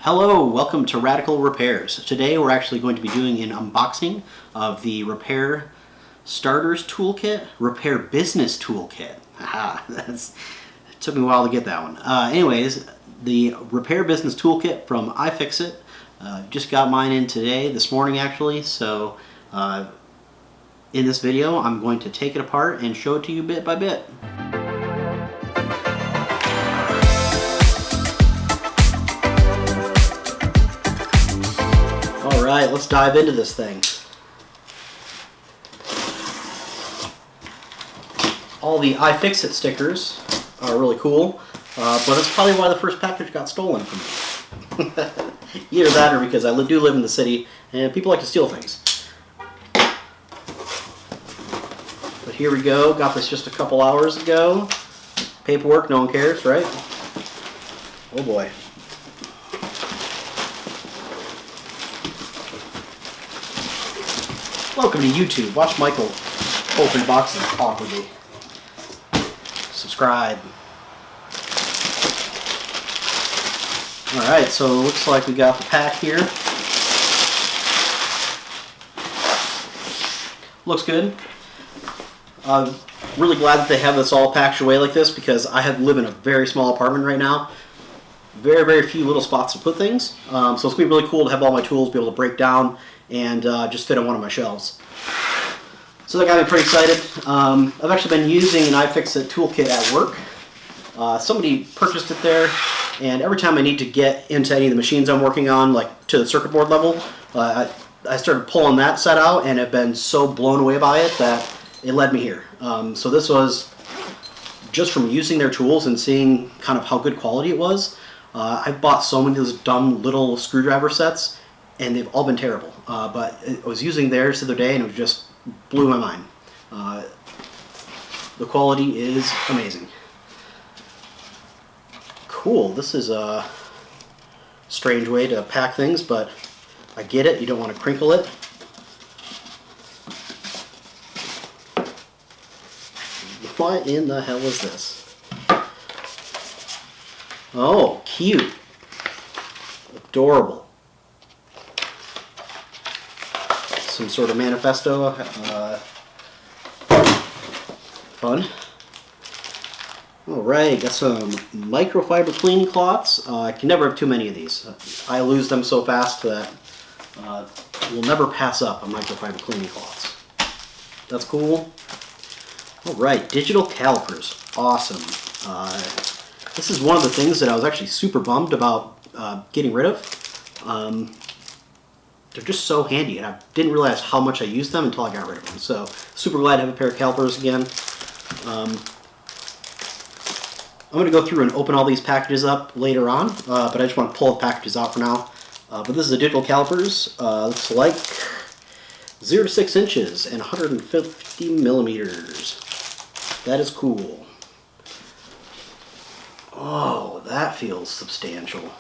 Hello, welcome to Radical Repairs. Today we're actually going to be doing an unboxing of the Repair Starters Toolkit, Repair Business Toolkit. Aha, it took me a while to get that one. Anyways, the Repair Business Toolkit from iFixit. Just got mine in today, this morning actually, so in this video I'm going to take it apart and show it to you bit by bit. Alright, let's dive into this thing. All the iFixit stickers are really cool, but that's probably why the first package got stolen from me. Either that or because I do live in the city and people like to steal things. But here we go, got this just a couple hours ago. Paperwork, no one cares, right? Oh boy. Welcome to YouTube. Watch Michael open boxes awkwardly. Subscribe. Alright, so it looks like we got the pack here. Looks good. I'm really glad that they have this all packaged away like this because I live in a very small apartment right now. Very few little spots to put things. So it's going to be really cool to have all my tools be able to break down and just fit on one of my shelves. So that got me pretty excited. I've actually been using an iFixit toolkit at work. Somebody purchased it there, and every time I need to get into any of the machines I'm working on, like to the circuit board level, I started pulling that set out and have been so blown away by it that it led me here. So this was just from using their tools and seeing kind of how good quality it was. I've bought so many of those dumb little screwdriver sets, and they've all been terrible. But I was using theirs the other day, and it just blew my mind. The quality is amazing. Cool. This is a strange way to pack things, but I get it. You don't want to crinkle it. What in the hell is this? Oh, cute. Adorable. Some sort of manifesto. Fun. Alright, got some microfiber cleaning cloths. I can never have too many of these. I lose them so fast that we'll never pass up on microfiber cleaning cloths. That's cool. Alright, digital calipers. Awesome. This is one of the things that I was actually super bummed about getting rid of. They're just so handy, and I didn't realize how much I used them until I got rid of them. So, super glad to have a pair of calipers again. I'm going to go through and open all these packages up later on, but I just want to pull the packages out for now. But this is the digital calipers. Looks like 0 to 6 inches and 150 millimeters. That is cool. Oh, that feels substantial.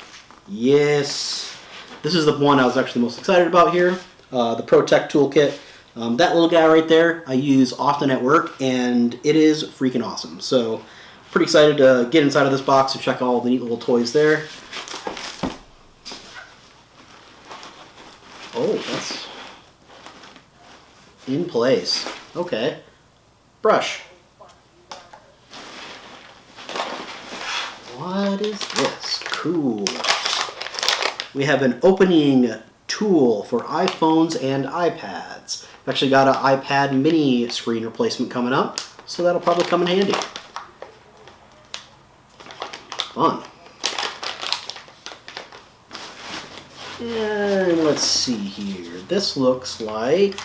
Yes. This is the one I was actually most excited about here, the ProTech Toolkit. That little guy right there I use often at work, and it is freaking awesome. So, pretty excited to get inside of this box and check all the neat little toys there. Oh, that's in place. Okay. Brush. What is this? Cool. We have an opening tool for iPhones and iPads. I've actually got an iPad mini screen replacement coming up, so that'll probably come in handy. Fun. And let's see here. This looks like,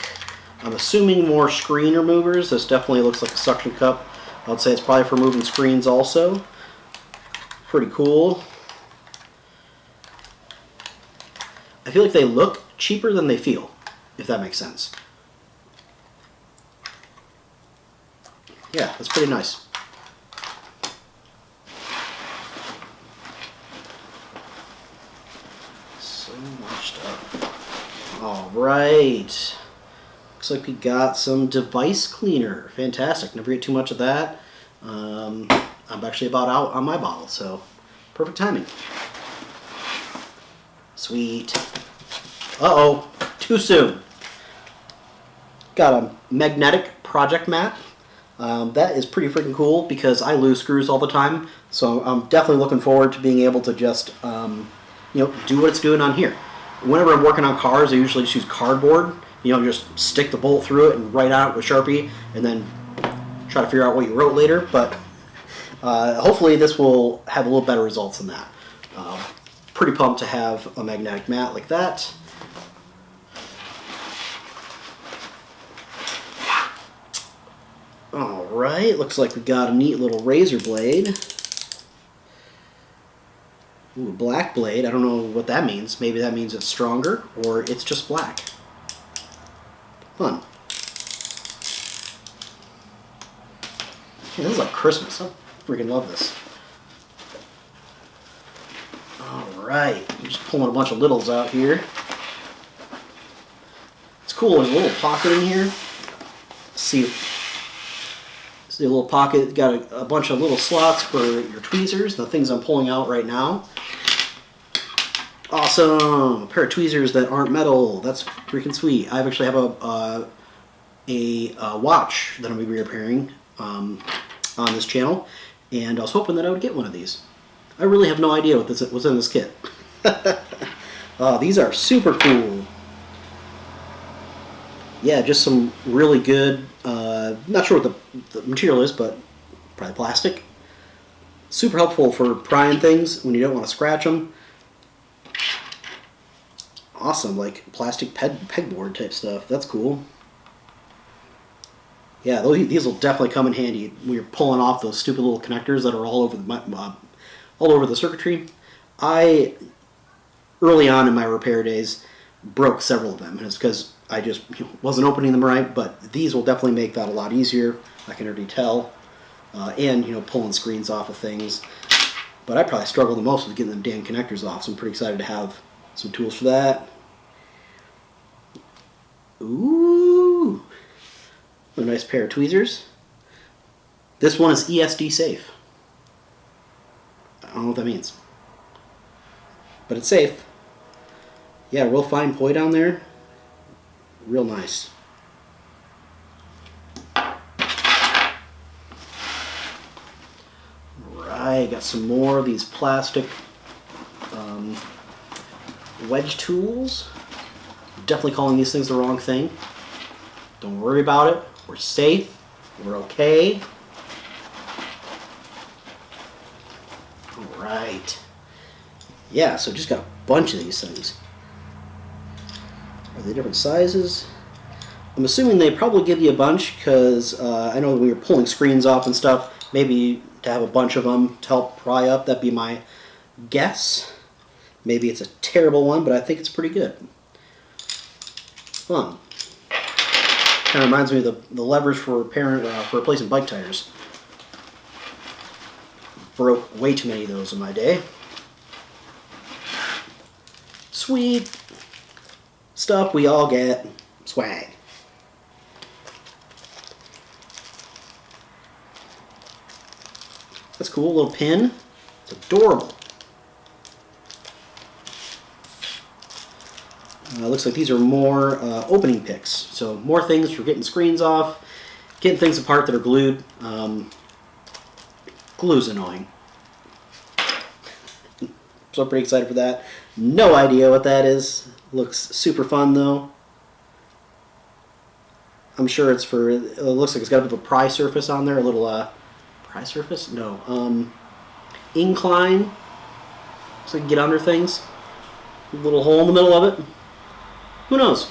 I'm assuming more screen removers. This definitely looks like a suction cup. I would say it's probably for removing screens also. Pretty cool. I feel like they look cheaper than they feel, if that makes sense. Yeah, that's pretty nice. So much stuff. Alright. Looks like we got some device cleaner. Fantastic. Never get too much of that. I'm actually about out on my bottle, so perfect timing. Sweet. Uh-oh, too soon. Got a magnetic project mat. That is pretty freaking cool because I lose screws all the time. So I'm definitely looking forward to being able to just, do what it's doing on here. Whenever I'm working on cars, I usually just use cardboard. Just stick the bolt through it and write out with Sharpie, and then try to figure out what you wrote later. But hopefully this will have a little better results than that. Pretty pumped to have a magnetic mat like that. Alright, looks like we got a neat little razor blade. Ooh, a black blade. I don't know what that means. Maybe that means it's stronger, or it's just black. Fun. Yeah, this is like Christmas. I freaking love this. Alright, I'm just pulling a bunch of littles out here. It's cool, there's a little pocket in here. See a little pocket, got a bunch of little slots for your tweezers, the things I'm pulling out right now. Awesome! A pair of tweezers that aren't metal. That's freaking sweet. I actually have a watch that I'm going to be repairing on this channel, and I was hoping that I would get one of these. I really have no idea what's in this kit. These are super cool. Yeah, just some really good, not sure what the material is, but probably plastic. Super helpful for prying things when you don't want to scratch them. Awesome, like plastic pegboard type stuff. That's cool. Yeah, these will definitely come in handy when you're pulling off those stupid little connectors that are all over the circuitry. I, early on in my repair days, broke several of them, and it's because I just wasn't opening them right, but these will definitely make that a lot easier. I can already tell. And, pulling screens off of things. But I probably struggle the most with getting them damn connectors off, so I'm pretty excited to have some tools for that. Ooh! A nice pair of tweezers. This one is ESD safe. I don't know what that means. But it's safe. Yeah, real fine point down there. Real nice. Alright, got some more of these plastic wedge tools. Definitely calling these things the wrong thing. Don't worry about it. We're safe. We're okay. Alright. Yeah, so just got a bunch of these things. Are they different sizes? I'm assuming they probably give you a bunch because I know when you're pulling screens off and stuff, maybe to have a bunch of them to help pry up, that'd be my guess. Maybe it's a terrible one, but I think it's pretty good. Fun. Kind of reminds me of the levers for replacing bike tires. Broke way too many of those in my day. Sweet stuff we all get. Swag. That's cool, a little pin. It's adorable. Looks like these are more opening picks. So more things for getting screens off, getting things apart that are glued. Glue's annoying. So I'm pretty excited for that. No idea what that is. Looks super fun though. I'm sure it's for, it looks like it's got a bit of a pry surface on there. A little, pry surface? No. Incline. So you can get under things. A little hole in the middle of it. Who knows?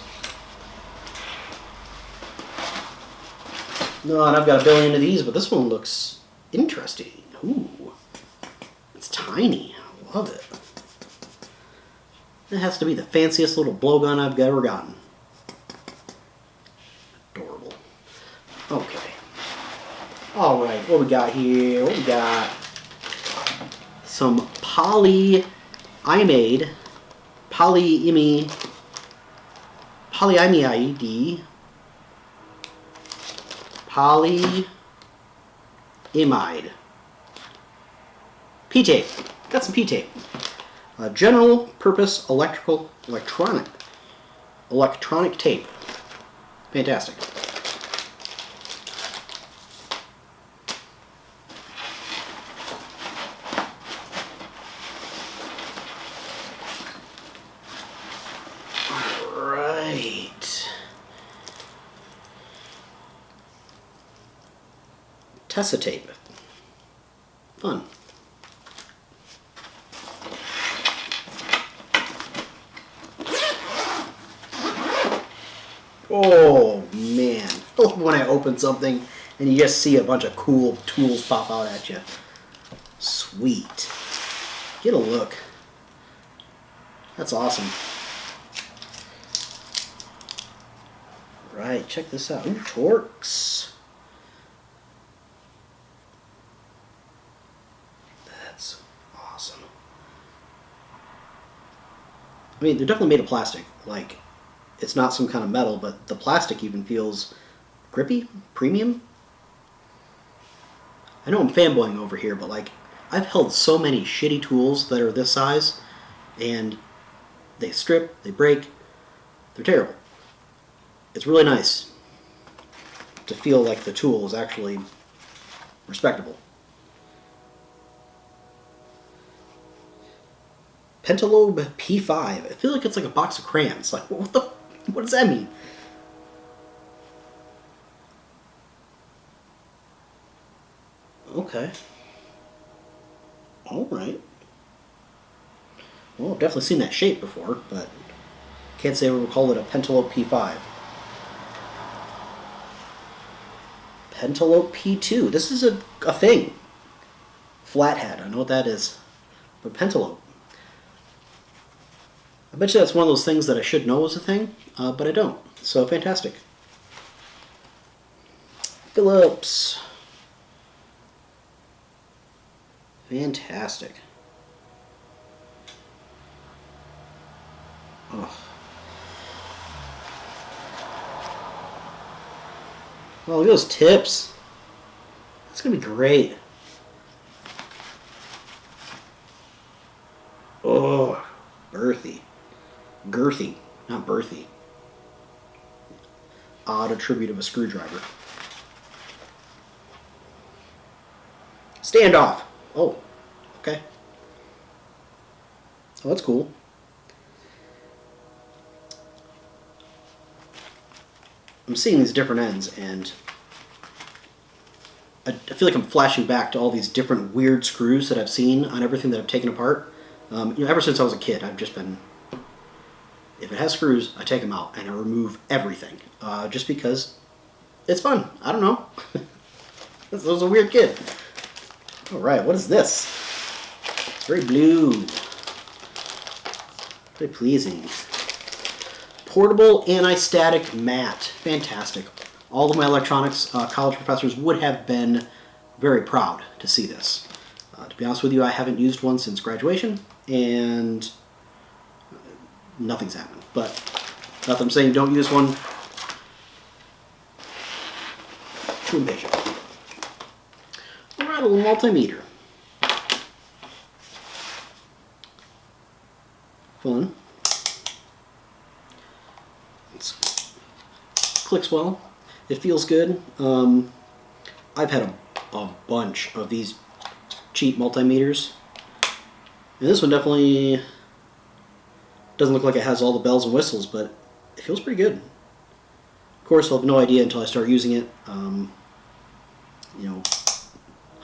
No, and I've got a billion of these, but this one looks interesting. Ooh. It's tiny. I love it. It has to be the fanciest little blowgun I've ever gotten. Adorable. Okay. Alright, what we got here? What we got? Some polyimide P-tape. Got some P-tape. General purpose electronic tape. Fantastic. Tessa tape. Fun. Oh man. I love when I open something and you just see a bunch of cool tools pop out at you. Sweet. Get a look. That's awesome. Right, check this out. Ooh, Torx. That's awesome. I mean, they're definitely made of plastic. Like, it's not some kind of metal, but the plastic even feels grippy, premium. I know I'm fanboying over here, but like, I've held so many shitty tools that are this size, and they strip, they break, they're terrible. It's really nice to feel like the tool is actually respectable. Pentalobe P5. I feel like it's like a box of crayons. Like, what does that mean? Okay. Alright. Well, I've definitely seen that shape before, but can't say I would call it a Pentalobe P5. Pentalobe P2. This is a thing. Flathead. I know what that is. But Pentalobe. I bet you that's one of those things that I should know is a thing, but I don't. So, fantastic. Phillips. Fantastic. Oh. Oh, look at those tips. That's going to be great. Oh, birthy. Girthy, not birthy. Odd attribute of a screwdriver. Standoff. Oh, okay. Oh, that's cool. I'm seeing these different ends, and I feel like I'm flashing back to all these different weird screws that I've seen on everything that I've taken apart. Ever since I was a kid, I've just been... If it has screws, I take them out and I remove everything. Just because it's fun. I don't know. I was a weird kid. Alright, what is this? It's very blue. Very pleasing. Portable anti-static mat. Fantastic. All of my electronics college professors would have been very proud to see this. To be honest with you, I haven't used one since graduation, and nothing's happened. But not that I'm saying don't use one. Too impatient. Alright, a little multimeter. Fun. It clicks well. It feels good. I've had a bunch of these cheap multimeters. And this one definitely doesn't look like it has all the bells and whistles, but it feels pretty good. Of course, I'll have no idea until I start using it. How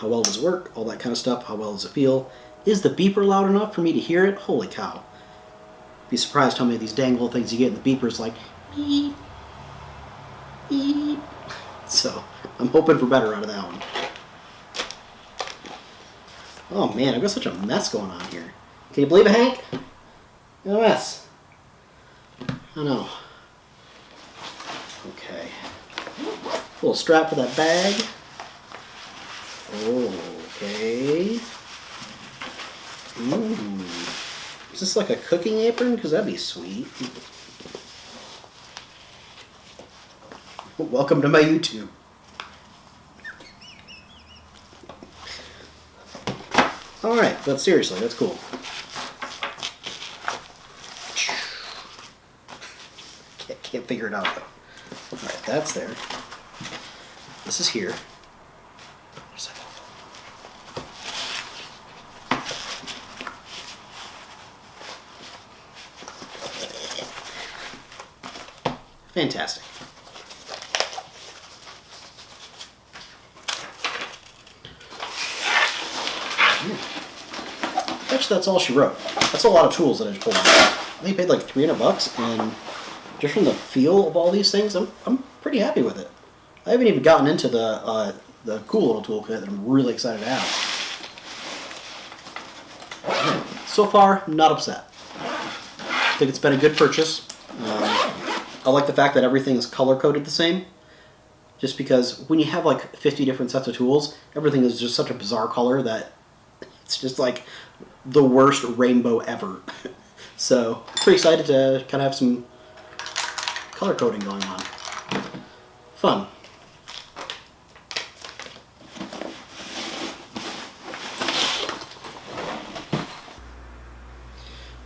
well does it work? All that kind of stuff. How well does it feel? Is the beeper loud enough for me to hear it? Holy cow. Be surprised how many of these dang little things you get in the beepers like beep, beep. So, I'm hoping for better out of that one. Oh man, I've got such a mess going on here. Can you believe it, Hank? A mess. I know. Okay. Little strap for that bag. Okay. Ooh. Is this like a cooking apron? Because that'd be sweet. Welcome to my YouTube. Alright, but seriously, that's cool. can't figure it out though. Alright, that's there. This is here. Fantastic. Actually, that's all she wrote. That's a lot of tools that I just pulled out. I think I paid like $300, and just from the feel of all these things, I'm pretty happy with it. I haven't even gotten into the cool little toolkit that I'm really excited to have. So far, not upset. I think it's been a good purchase. I like the fact that everything's color-coded the same. Just because when you have like 50 different sets of tools, everything is just such a bizarre color that it's just like the worst rainbow ever. So, pretty excited to kind of have some color coding going on. Fun.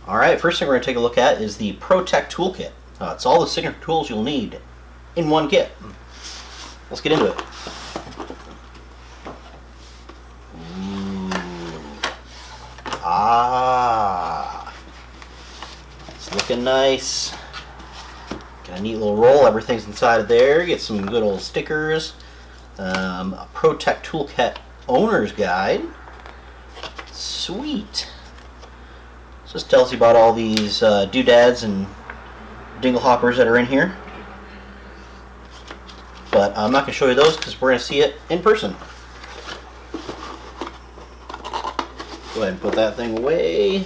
Alright, first thing we're going to take a look at is the Protect Toolkit. It's all the signature tools you'll need in one kit. Let's get into it. It's looking nice. Got a neat little roll. Everything's inside of there. Get some good old stickers. A Protect Toolkit Owner's Guide. Sweet. So this tells you about all these doodads and dingle hoppers that are in here. But I'm not going to show you those because we're going to see it in person. Go ahead and put that thing away.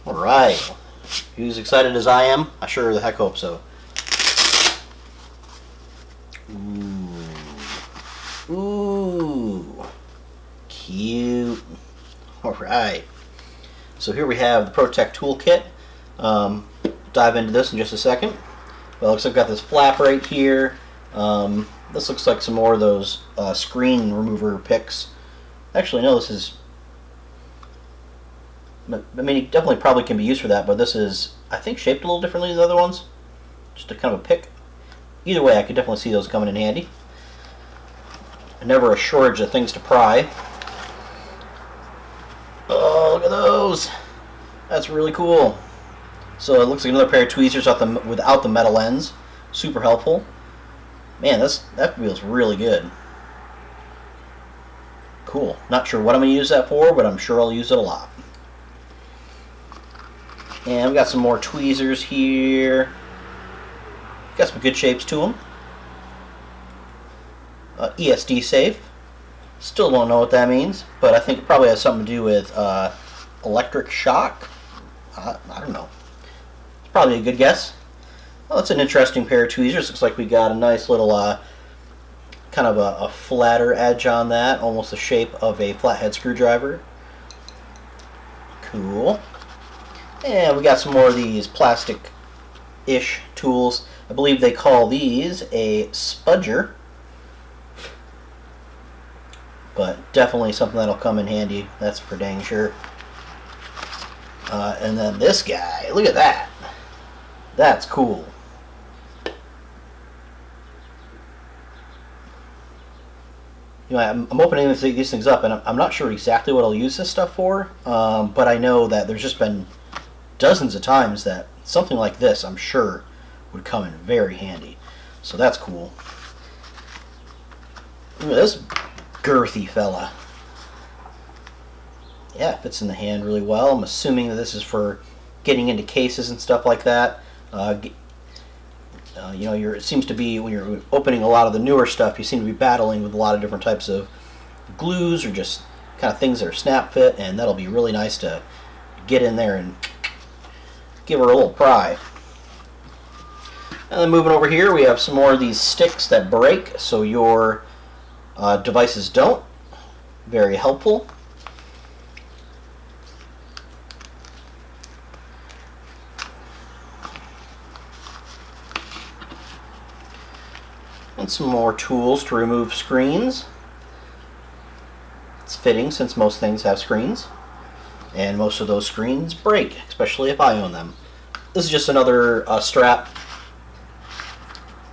Alright. If you're as excited as I am, I sure the heck hope so. Ooh. Ooh. Cute. Alright. So here we have the Protect Toolkit. Dive into this in just a second. Well, it looks like I've got this flap right here. This looks like some more of those screen remover picks. Actually, no, this is... I mean, it definitely probably can be used for that, but this is, I think, shaped a little differently than the other ones. Just a kind of a pick. Either way, I could definitely see those coming in handy. Never a shortage of things to pry. Oh, look at those! That's really cool. So it looks like another pair of tweezers without the metal ends. Super helpful. Man, that feels really good. Cool. Not sure what I'm going to use that for, but I'm sure I'll use it a lot. And we got some more tweezers here. Got some good shapes to them. ESD safe. Still don't know what that means, but I think it probably has something to do with electric shock. I don't know. It's probably a good guess. Well, that's an interesting pair of tweezers. Looks like we got a nice little kind of a flatter edge on that, almost the shape of a flathead screwdriver. Cool. And we got some more of these plastic-ish tools. I believe they call these a spudger. But definitely something that'll come in handy. That's for dang sure. And then this guy. Look at that. That's cool. You know, I'm opening these things up, and I'm not sure exactly what I'll use this stuff for. But I know that there's just been dozens of times that something like this, I'm sure, would come in very handy. So that's cool. Look at this girthy fella. Yeah, it fits in the hand really well. I'm assuming that this is for getting into cases and stuff like that. You know, it seems to be when you're opening a lot of the newer stuff, you seem to be battling with a lot of different types of glues or just kind of things that are snap fit, and that'll be really nice to get in there and give her a little pry. And then moving over here, we have some more of these sticks that break so your devices don't. Very helpful. And some more tools to remove screens. It's fitting since most things have screens. And most of those screens break, especially if I own them. This is just another strap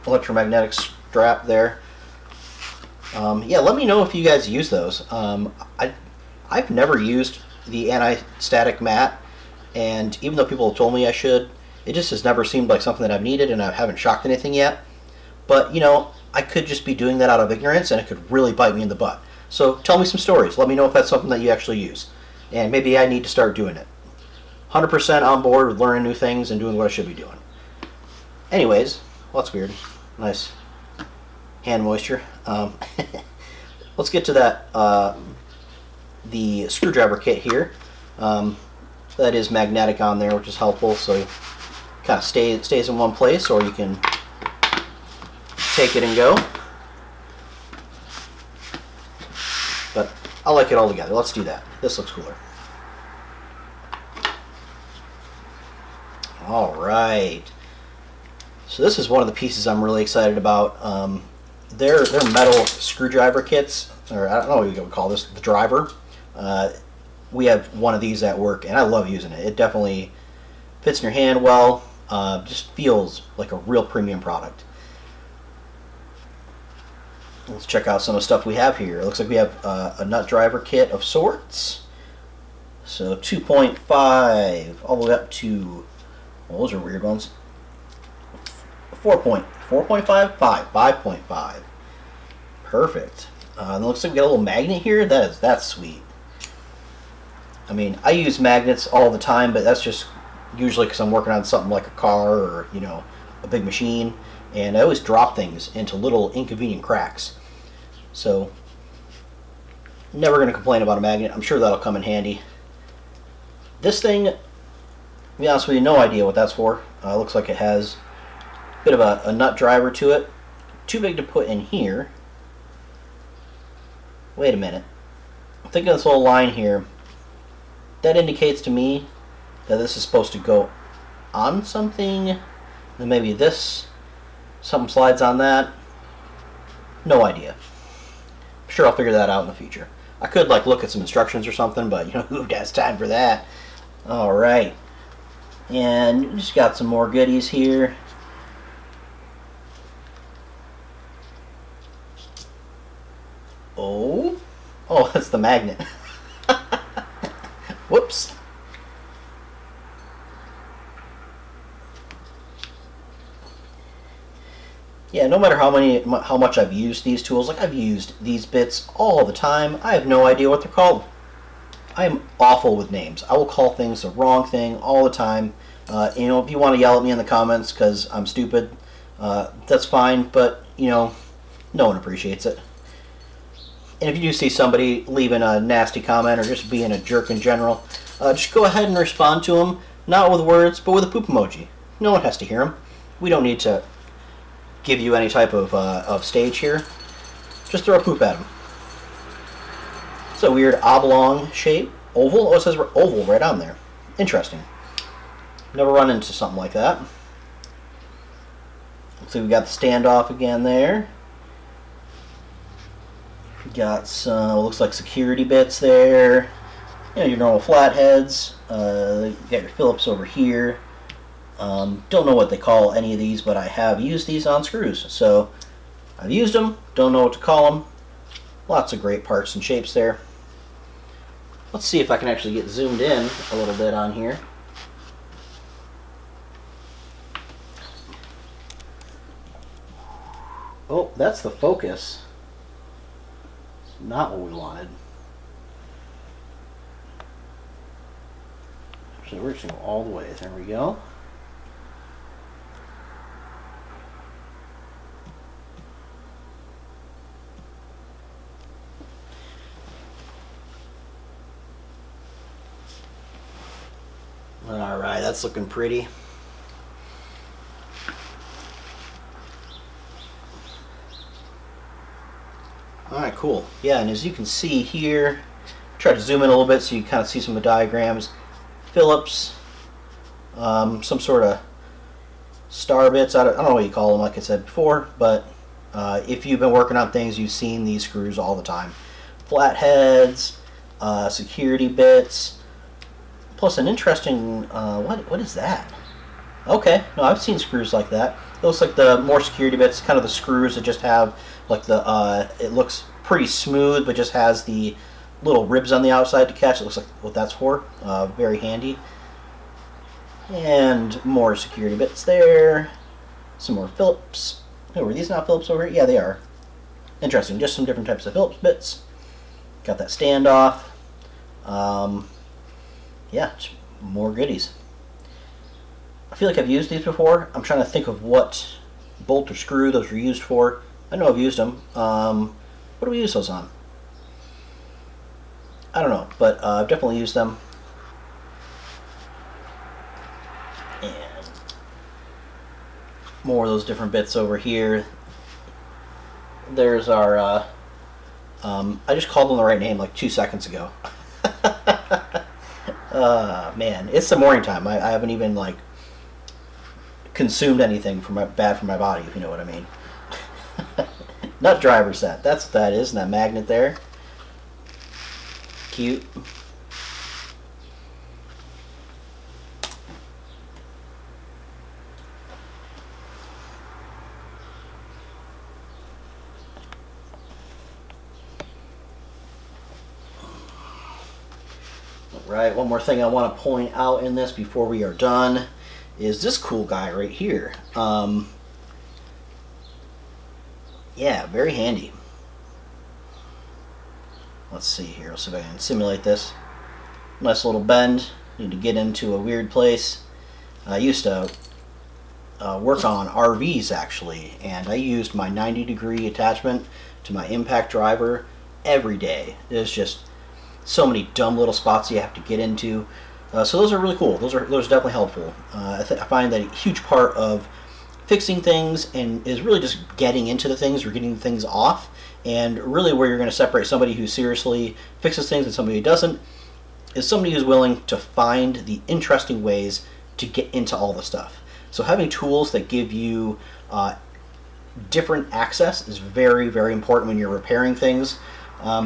electromagnetic strap there. Yeah, let me know if you guys use those. I've never used the anti-static mat, and even though people have told me I should, it just has never seemed like something that I've needed, and I haven't shocked anything yet. But, you know, I could just be doing that out of ignorance, and it could really bite me in the butt. So tell me some stories. Let me know if that's something that you actually use. And maybe I need to start doing it. 100% on board with learning new things and doing what I should be doing. Anyways, well, that's weird. Nice hand moisture. Let's get to that. The screwdriver kit here. That is magnetic on there, which is helpful. So it kind of stays in one place, or you can take it and go. But I like it all together. Let's do that. This looks cooler. All right. So this is one of the pieces I'm really excited about. They're metal screwdriver kits, or I don't know what you would call this, the driver. We have one of these at work, and I love using it. It definitely fits in your hand well. Just feels like a real premium product. Let's check out some of the stuff we have here. It looks like we have a nut driver kit of sorts. So 2.5 all the way up to, well, those are weird ones. 4.5? 5.5. Perfect. And it looks like we got a little magnet here. That's sweet. I mean, I use magnets all the time, but that's just usually because I'm working on something like a car or, you know, a big machine. And I always drop things into little inconvenient cracks. So, never going to complain about a magnet. I'm sure that'll come in handy. This thing, to be honest with you, no idea what that's for. Looks like it has a bit of a nut driver to it. Too big to put in here. Wait a minute. I'm thinking this little line here. That indicates to me that this is supposed to go on something. Then maybe this, something slides on that. No idea. I'm sure I'll figure that out in the future. I could like look at some instructions or something, but you know, who has time for that? All right. And just got some more goodies here. Oh, that's the magnet. Whoops. Yeah, no matter how much I've used these tools, like I've used these bits all the time, I have no idea what they're called. I am awful with names. I will call things the wrong thing all the time. You know, if you want to yell at me in the comments because I'm stupid, that's fine, but, you know, no one appreciates it. And if you do see somebody leaving a nasty comment or just being a jerk in general, just go ahead and respond to them, not with words, but with a poop emoji. No one has to hear them. We don't need to give you any type of stage here. Just throw a poop at them. It's a weird oblong shape. Oval? Oh, it says oval right on there. Interesting. Never run into something like that. Looks like we got the standoff again there. Got some, looks like security bits there. You know, your normal flatheads. You got your Phillips over here. Don't know what they call any of these, but I have used these on screws. So I've used them, don't know what to call them. Lots of great parts and shapes there. Let's see if I can actually get zoomed in a little bit on here. Oh, that's the focus. Not what we wanted. So we're just going to go all the way. There we go. All right, that's looking pretty. Alright, cool. Yeah, and as you can see here, try to zoom in a little bit so you kind of see some of the diagrams. Phillips, some sort of star bits. I don't know what you call them, like I said before, but if you've been working on things, you've seen these screws all the time. Flatheads, security bits, plus an interesting, what is that? Okay, no, I've seen screws like that. It looks like the more security bits, kind of the screws that just have like the, it looks pretty smooth, but just has the little ribs on the outside to catch. It looks like what that's for. Very handy. And more security bits there. Some more Phillips. Oh, were these not Phillips over here? Yeah, they are. Interesting. Just some different types of Phillips bits. Got that standoff. Yeah, just more goodies. I feel like I've used these before. I'm trying to think of what bolt or screw those were used for. I know I've used them. What do we use those on? I don't know, but I've definitely used them. And more of those different bits over here. There's our, I just called them the right name like 2 seconds ago. Man, it's the morning time. I haven't even like consumed anything bad for my body, if you know what I mean. Nut driver set. That's what that is, and that magnet there. Cute. Right, one more thing I want to point out in this before we are done is this cool guy right here. Yeah, very handy. Let's see here. Let's see if I can simulate this. Nice little bend. Need to get into a weird place. I used to work on RVs actually, and I used my 90-degree attachment to my impact driver every day. There's just so many dumb little spots you have to get into. So those are really cool. Those are definitely helpful. I find that a huge part of fixing things and is really just getting into the things or getting the things off. And really where you're going to separate somebody who seriously fixes things and somebody who doesn't is somebody who's willing to find the interesting ways to get into all the stuff. So having tools that give you different access is very, very important when you're repairing things,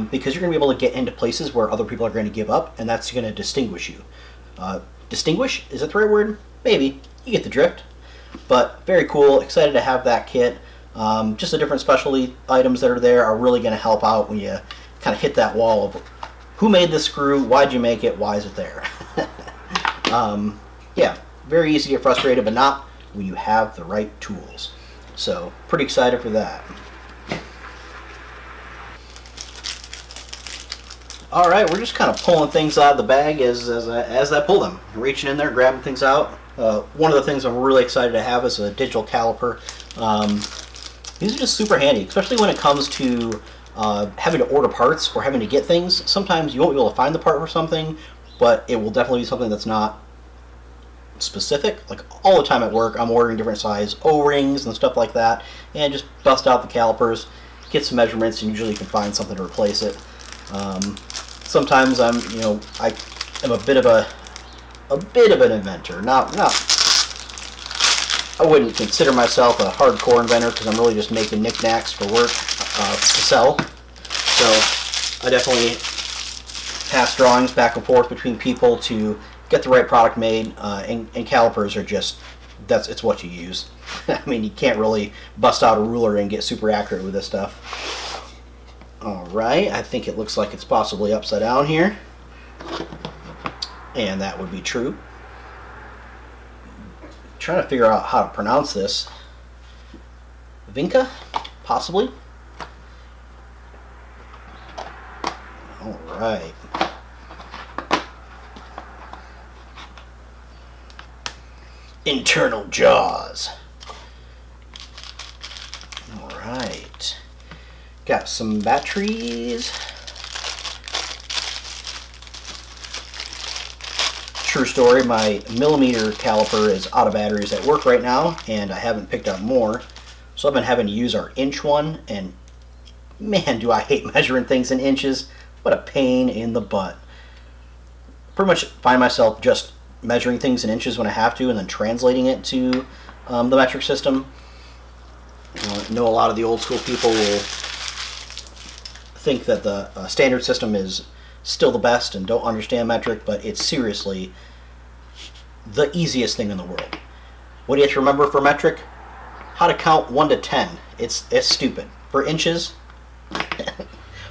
because you're going to be able to get into places where other people are going to give up, and that's going to distinguish you. Distinguish? Is that the right word? Maybe. You get the drift. But very cool. Excited to have that kit. Just the different specialty items that are there are really going to help out when you kind of hit that wall of who made this screw, why'd you make it, why is it there? Yeah, very easy to get frustrated, but not when you have the right tools. So, pretty excited for that. Alright, we're just kind of pulling things out of the bag as I pull them. Reaching in there, grabbing things out. One of the things I'm really excited to have is a digital caliper. These are just super handy, especially when it comes to having to order parts or having to get things. Sometimes you won't be able to find the part for something, but it will definitely be something that's not specific. Like all the time at work, I'm ordering different size O-rings and stuff like that, and just bust out the calipers, get some measurements, and usually you can find something to replace it. Sometimes I am a bit of an inventor. I wouldn't consider myself a hardcore inventor because I'm really just making knickknacks for work to sell. So I definitely pass drawings back and forth between people to get the right product made, and calipers are just, it's what you use. I mean, you can't really bust out a ruler and get super accurate with this stuff. Alright, I think it looks like it's possibly upside down here. And that would be true. Trying to figure out how to pronounce this. Vinca? Possibly? Alright. Internal jaws. Alright. Got some batteries. True story, my millimeter caliper is out of batteries at work right now, and I haven't picked up more. So I've been having to use our inch one, and man, do I hate measuring things in inches. What a pain in the butt. Pretty much find myself just measuring things in inches when I have to, and then translating it to the metric system. I know a lot of the old school people will think that the standard system is still the best and don't understand metric, but it's seriously the easiest thing in the world. What do you have to remember for metric? How to count 1 to 10. It's stupid. For inches,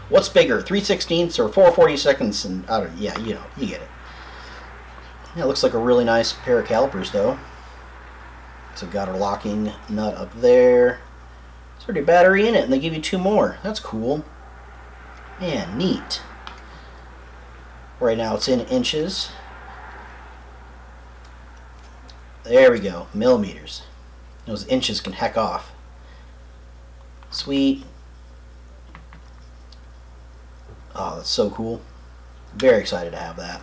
what's bigger, 3/16 or 4/42? And I don't. Yeah, you get it. Yeah, it looks like a really nice pair of calipers, though. So got our locking nut up there. There's already a battery in it, and they give you 2 more. That's cool. Man, neat. Right now it's in inches. There we go, millimeters. Those inches can heck off. Sweet. Oh, that's so cool. Very excited to have that.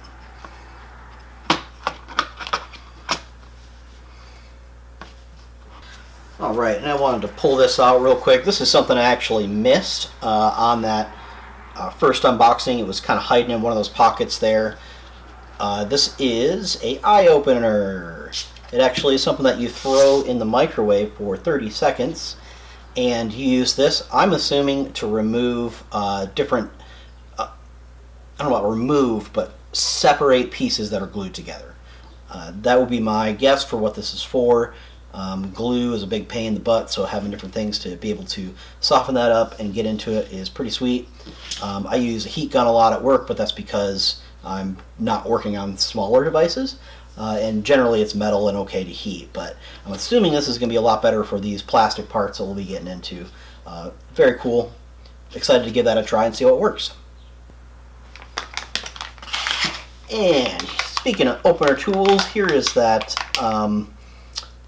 Alright, and I wanted to pull this out real quick. This is something I actually missed on that first unboxing. It was kind of hiding in one of those pockets there. This is a eye opener. It actually is something that you throw in the microwave for 30 seconds, and you use this, I'm assuming, to remove different, I don't know about remove, but separate pieces that are glued together. That would be my guess for what this is for. Glue is a big pain in the butt, so having different things to be able to soften that up and get into it is pretty sweet. I use a heat gun a lot at work, but that's because I'm not working on smaller devices, and generally it's metal and okay to heat, but I'm assuming this is going to be a lot better for these plastic parts that we'll be getting into. Very cool. Excited to give that a try and see how it works. And speaking of opener tools, here is that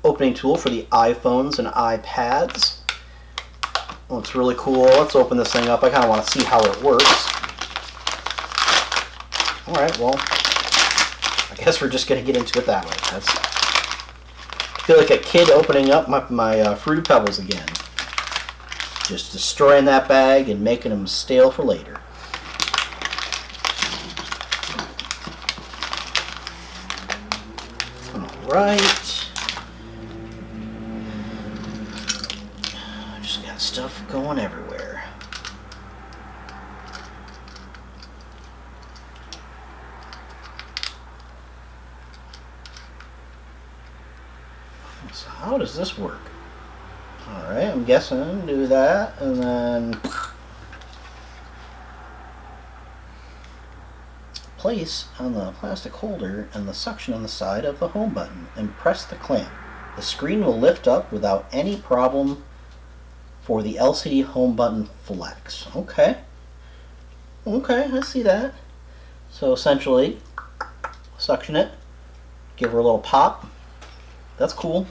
opening tool for the iPhones and iPads. Looks really cool. Let's open this thing up. I kind of want to see how it works. Alright, well, I guess we're just going to get into it that way. I feel like a kid opening up my Fruity Pebbles again. Just destroying that bag and making them stale for later. Alright. Just got stuff going everywhere. So how does this work? Alright, I'm guessing do that, and then place on the plastic holder and the suction on the side of the home button and press the clamp. The screen will lift up without any problem for the LCD home button flex. Okay. Okay, I see that. So essentially, suction it, give her a little pop. That's cool.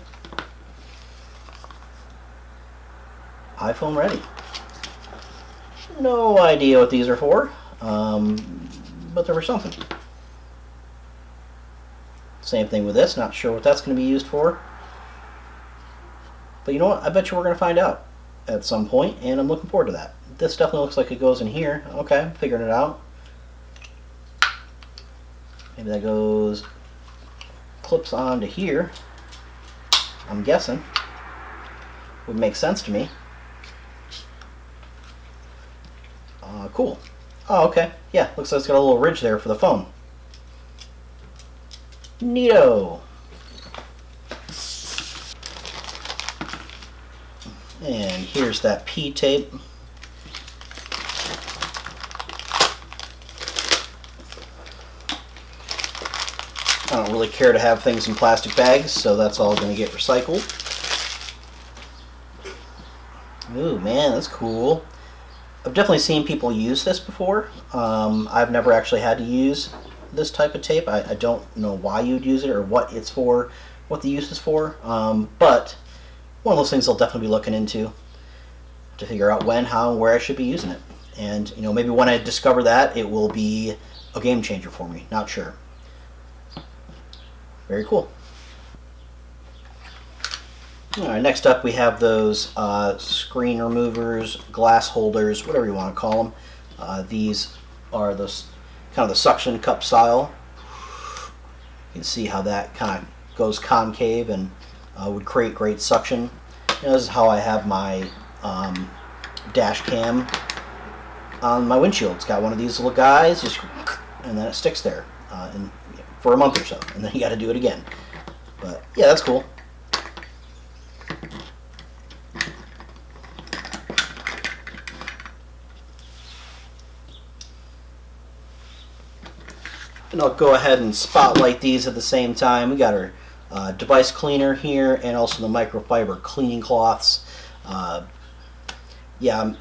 iPhone ready. No idea what these are for, but there was something. Same thing with this, not sure what that's going to be used for. But you know what, I bet you we're going to find out at some point, and I'm looking forward to that. This definitely looks like it goes in here. Okay, I'm figuring it out. Maybe that goes, clips onto here. I'm guessing. Would make sense to me. Cool. Oh, okay. Yeah, looks like it's got a little ridge there for the phone. Neato. And here's that P-tape. I don't really care to have things in plastic bags, so that's all going to get recycled. Ooh, man, that's cool. I've definitely seen people use this before. I've never actually had to use this type of tape. I don't know why you'd use it or what it's for, what the use is for. But one of those things I'll definitely be looking into to figure out when, how, and where I should be using it. And you know, maybe when I discover that, it will be a game changer for me. Not sure. Very cool. Alright, next up we have those screen removers, glass holders, whatever you want to call them. These are those kind of the suction cup style. You can see how that kind of goes concave and would create great suction. And this is how I have my dash cam on my windshield. It's got one of these little guys, just and then it sticks there for a month or so, and then you got to do it again. But yeah, that's cool. And I'll go ahead and spotlight these at the same time. We got our device cleaner here and also the microfiber cleaning cloths. Yeah,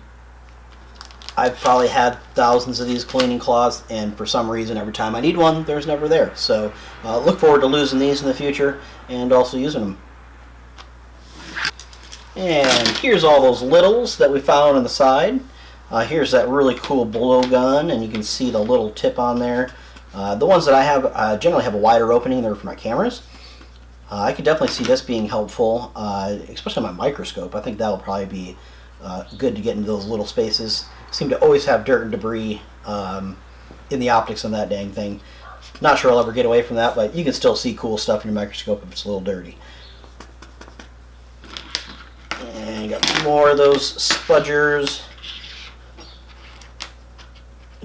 I've probably had thousands of these cleaning cloths, and for some reason every time I need one, there's never there. So look forward to losing these in the future and also using them. And here's all those littles that we found on the side. Here's that really cool blowgun, and you can see the little tip on there. The ones that I have generally have a wider opening. They're for my cameras. I could definitely see this being helpful, especially on my microscope. I think that will probably be good to get into those little spaces. Seem to always have dirt and debris in the optics on that dang thing. Not sure I'll ever get away from that, but you can still see cool stuff in your microscope if it's a little dirty. And you got more of those spudgers.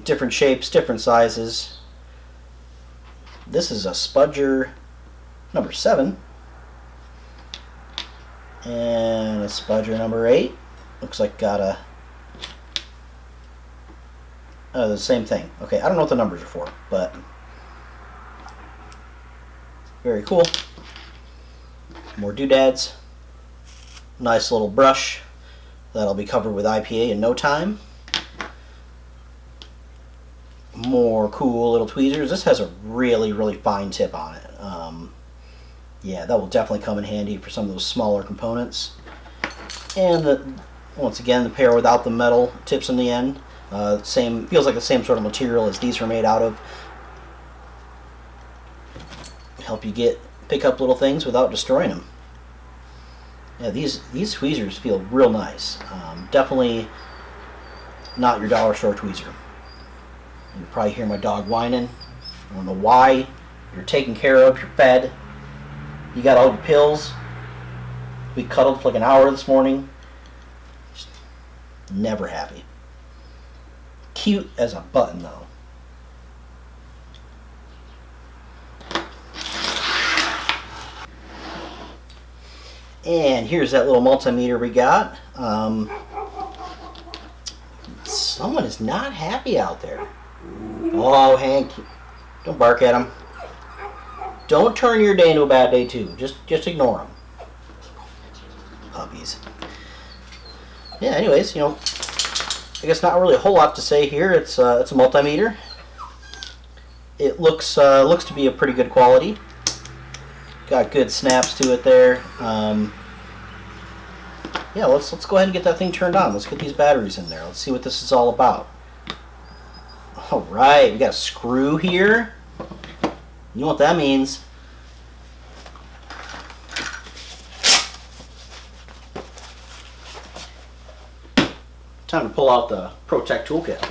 Different shapes, different sizes. This is a spudger number 7. And a spudger number 8. Looks like got a... the same thing. Okay, I don't know what the numbers are for, but... very cool. More doodads. Nice little brush. That'll be covered with IPA in no time. More cool little tweezers. This has a really, really fine tip on it. Yeah, that will definitely come in handy for some of those smaller components. And once again, the pair without the metal tips on the end. Feels like the same sort of material as these are made out of. Help you pick up little things without destroying them. Yeah, these tweezers feel real nice. Definitely not your dollar store tweezer. You probably hear my dog whining. I don't know why. You're taken care of. You're fed. You got all your pills. We cuddled for like an hour this morning. Just never happy. Cute as a button, though. And here's that little multimeter we got. Someone is not happy out there. Oh, Hank, don't bark at him. Don't turn your day into a bad day too. Just ignore them. Puppies. Yeah. Anyways, I guess not really a whole lot to say here. It's a multimeter. It looks to be a pretty good quality. Got good snaps to it there. Yeah, let's go ahead and get that thing turned on. Let's get these batteries in there. Let's see what this is all about. All right, we got a screw here. You know what that means. Time to pull out the Protect Toolkit.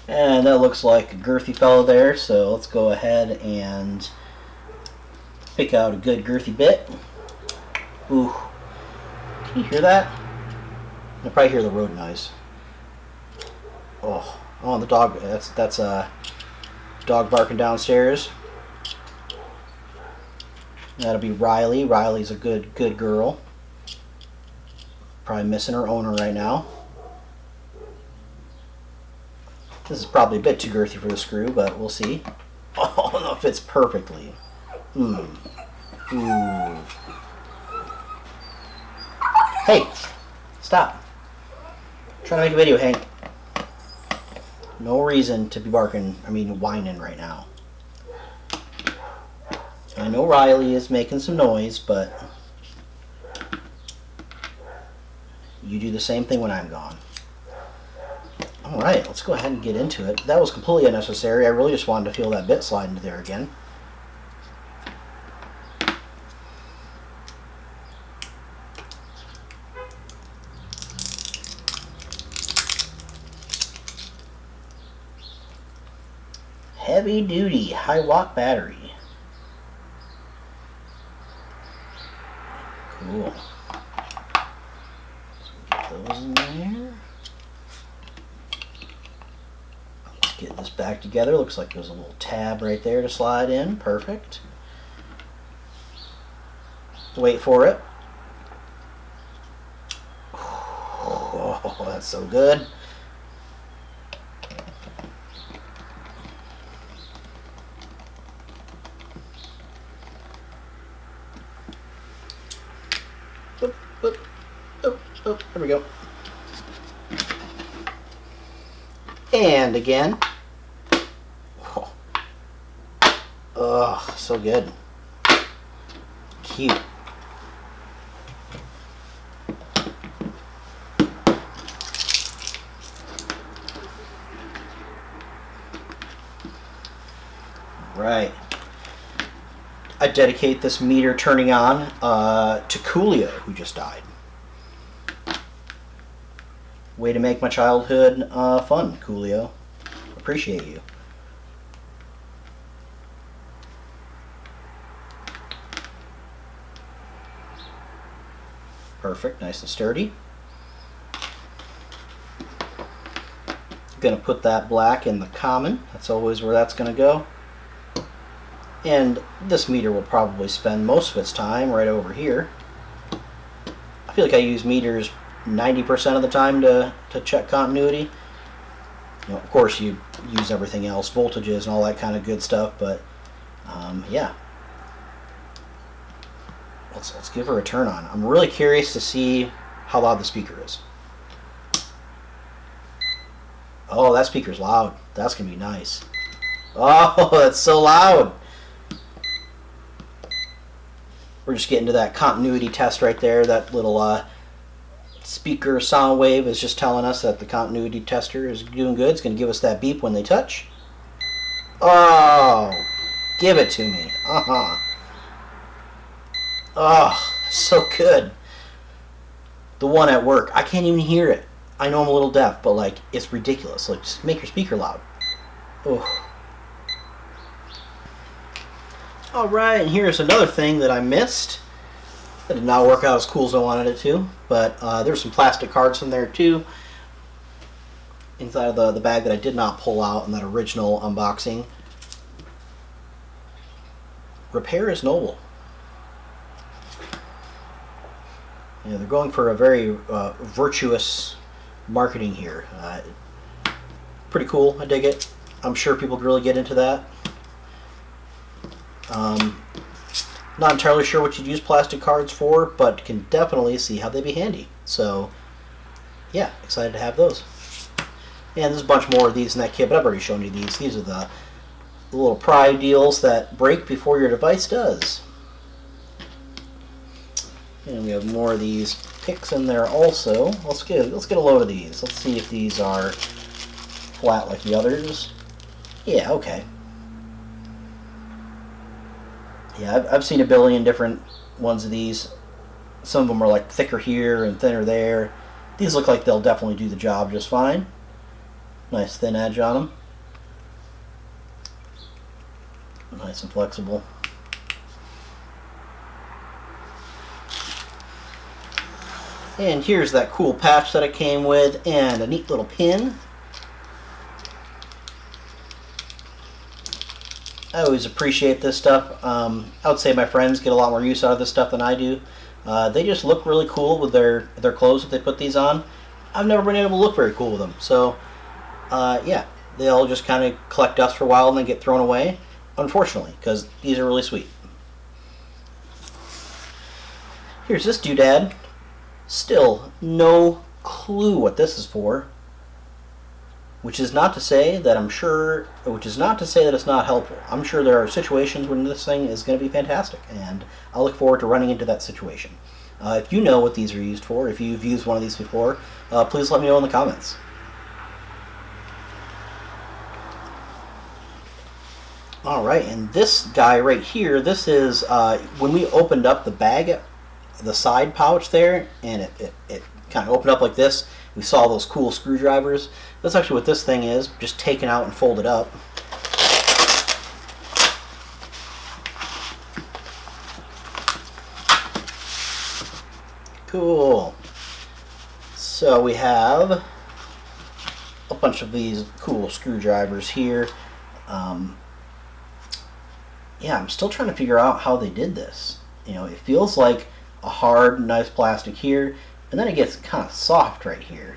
And that looks like a girthy fellow there, so let's go ahead and pick out a good girthy bit. Ooh, can you hear that? You probably hear the road noise. Oh, the dog. That's a dog barking downstairs. That'll be Riley. Riley's a good girl. Probably missing her owner right now. This is probably a bit too girthy for the screw, but we'll see. Oh, no, it fits perfectly. Ooh. Hey, stop. I'm trying to make a video, Hank. No reason to be whining right now. I know Riley is making some noise, but you do the same thing when I'm gone. Alright, let's go ahead and get into it. That was completely unnecessary. I really just wanted to feel that bit slide into there again. Heavy duty, high watt battery. Cool. So get those in there. Let's get this back together. Looks like there's a little tab right there to slide in. Perfect. Wait for it. Oh, that's so good. Oop, oop, oop, there we go. And again. Oh. Ugh, so good. Cute. Right. I dedicate this meter turning on to Coolio, who just died. Way to make my childhood fun, Coolio. Appreciate you. Perfect, nice and sturdy. Gonna put that black in the common. That's always where that's gonna go. And this meter will probably spend most of its time right over here. I feel like I use meters 90% of the time to check continuity. You know, of course, you use everything else, voltages and all that kind of good stuff, but yeah. Let's give her a turn on. I'm really curious to see how loud the speaker is. Oh, that speaker's loud. That's going to be nice. Oh, that's so loud. We're just getting to that continuity test right there. That little speaker sound wave is just telling us that the continuity tester is doing good. It's going to give us that beep when they touch. Oh, give it to me. Oh, so good. The one at work, I can't even hear it. I know I'm a little deaf, but like, it's ridiculous. Like, just make your speaker loud. Oh. Alright, and here's another thing that I missed. That did not work out as cool as I wanted it to, but there's some plastic cards in there too. Inside of the bag that I did not pull out in that original unboxing. Repair is noble. Yeah, they're going for a very virtuous marketing here. Pretty cool, I dig it. I'm sure people could really get into that. Not entirely sure what you'd use plastic cards for, but can definitely see how they'd be handy. So, yeah, excited to have those. And there's a bunch more of these in that kit, but I've already shown you these. These are the little pry deals that break before your device does. And we have more of these picks in there also. Let's get a load of these. Let's see if these are flat like the others. Yeah, okay. Yeah, I've seen a billion different ones of these. Some of them are like thicker here and thinner there. These look like they'll definitely do the job just fine. Nice thin edge on them. Nice and flexible. And here's that cool patch that it came with, and a neat little pin. I always appreciate this stuff. I would say my friends get a lot more use out of this stuff than I do. They just look really cool with their clothes that they put these on. I've never been able to look very cool with them. So, yeah, they all just kind of collect dust for a while and then get thrown away, unfortunately, because these are really sweet. Here's this doodad. Still no clue what this is for. Which is not to say that it's not helpful. I'm sure there are situations when this thing is going to be fantastic, and I look forward to running into that situation. If you know what these are used for, if you've used one of these before, please let me know in the comments. Alright, and this guy right here, this is when we opened up the bag, the side pouch there, and it kind of opened up like this. We saw those cool screwdrivers. That's actually what this thing is, just taken out and folded up. Cool. So we have a bunch of these cool screwdrivers here. Yeah, I'm still trying to figure out how they did this. You know, it feels like a hard, nice plastic here, and then it gets kind of soft right here.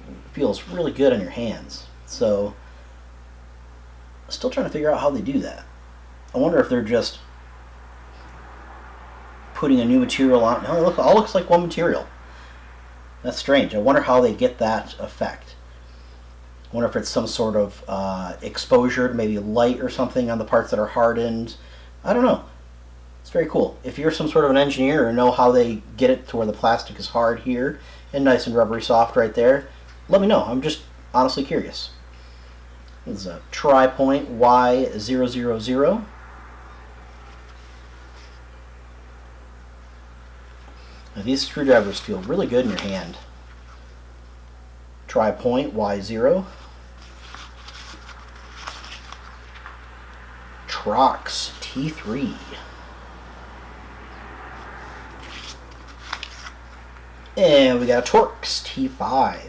It feels really good on your hands. So, still trying to figure out how they do that. I wonder if they're just putting a new material on. No, it all looks like one material. That's strange. I wonder how they get that effect. I wonder if it's some sort of exposure, maybe light or something on the parts that are hardened. I don't know. It's very cool. If you're some sort of an engineer and know how they get it to where the plastic is hard here and nice and rubbery soft right there, let me know. I'm just honestly curious. This is a tri-point Y000. Now, these screwdrivers feel really good in your hand. Tri-point Y0. Trox T3. And we got a Torx T5.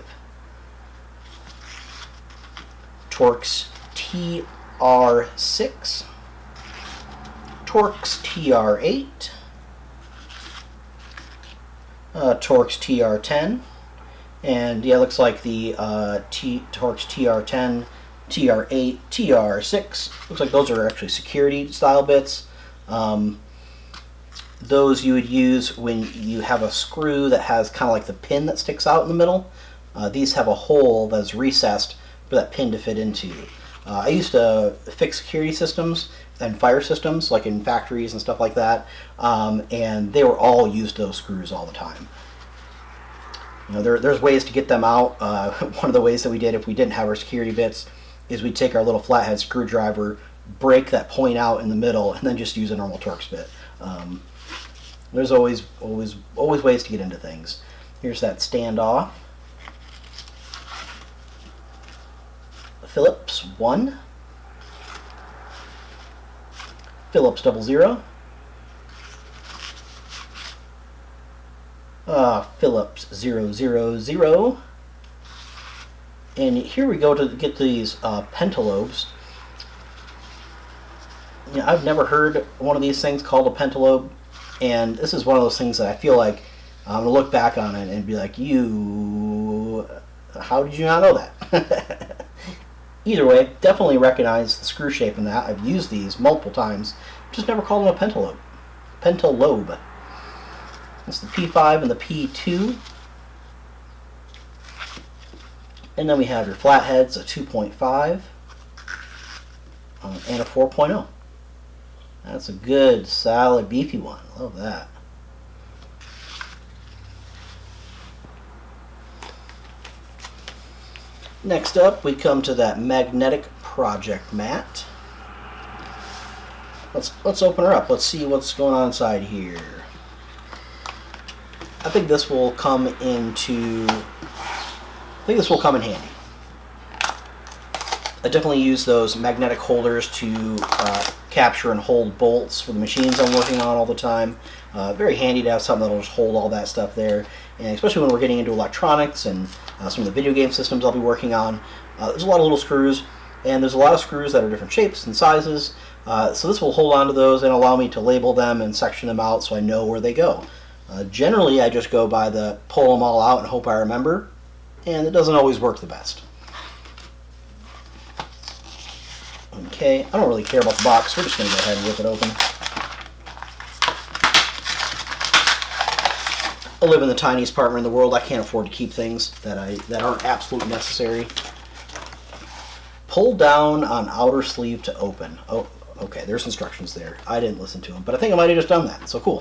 Torx TR6. Torx TR8. Torx TR10. And yeah, it looks like the Torx TR10, TR8, TR6. Looks like those are actually security style bits. Those you would use when you have a screw that has kind of like the pin that sticks out in the middle. These have a hole that's recessed for that pin to fit into. I used to fix security systems and fire systems, like in factories and stuff like that, and they were all used those screws all the time. You know, there's ways to get them out. One of the ways that we did if we didn't have our security bits is we'd take our little flathead screwdriver, break that point out in the middle, and then just use a normal Torx bit. There's always ways to get into things. Here's that standoff. Phillips 1. Phillips 00. Phillips 000. And here we go to get these pentalobes. You know, I've never heard one of these things called a pentalobe, and this is one of those things that I feel like I'm going to look back on it and be like, how did you not know that? Either way, definitely recognize the screw shape in that. I've used these multiple times, just never called them a pentalobe. Pentalobe. It's the P5 and the P2. And then we have your flatheads, a 2.5 and a 4.0. That's a good, solid, beefy one. Love that. Next up, we come to that magnetic project mat. Let's open her up. Let's see what's going on inside here. I think this will come in handy. I definitely use those magnetic holders to capture and hold bolts for the machines I'm working on all the time. Very handy to have something that'll just hold all that stuff there, and especially when we're getting into electronics and some of the video game systems I'll be working on. There's a lot of little screws, and there's a lot of screws that are different shapes and sizes, so this will hold on to those and allow me to label them and section them out so I know where they go. Generally, I just go by the pull them all out and hope I remember, and it doesn't always work the best. Okay, I don't really care about the box. We're just going to go ahead and rip it open. I live in the tiniest apartment in the world. I can't afford to keep things that aren't absolutely necessary. Pull down on outer sleeve to open. Oh, okay, there's instructions there. I didn't listen to them, but I think I might have just done that, so cool.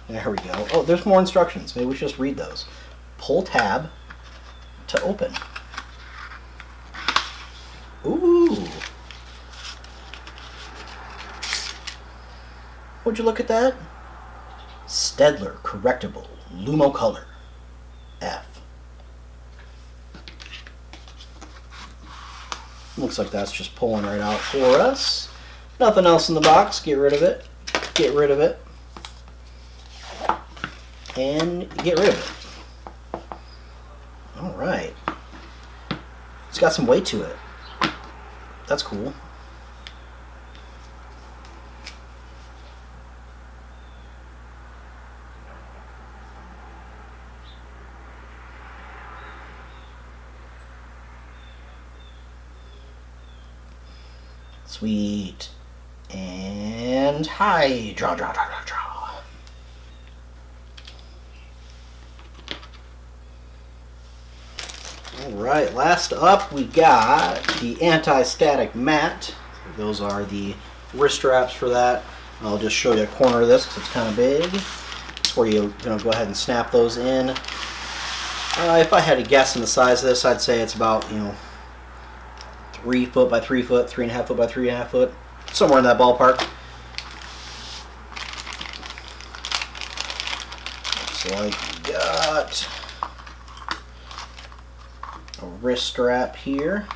There we go. Oh, there's more instructions. Maybe we should just read those. Pull tab to open. Ooh. Would you look at that? Stedler Correctable Lumo Color F. Looks like that's just pulling right out for us. Nothing else in the box. Get rid of it. Get rid of it. And get rid of it. Alright. It's got some weight to it. That's cool. Sweet. And high. Draw. Alright, last up we got the anti-static mat. Those are the wrist straps for that. I'll just show you a corner of this because it's kind of big. It's where you go ahead and snap those in. If I had to guess in the size of this, I'd say it's about 3 foot by 3 foot, 3.5 foot by 3.5 foot, somewhere in that ballpark. Looks like we got a wrist strap here.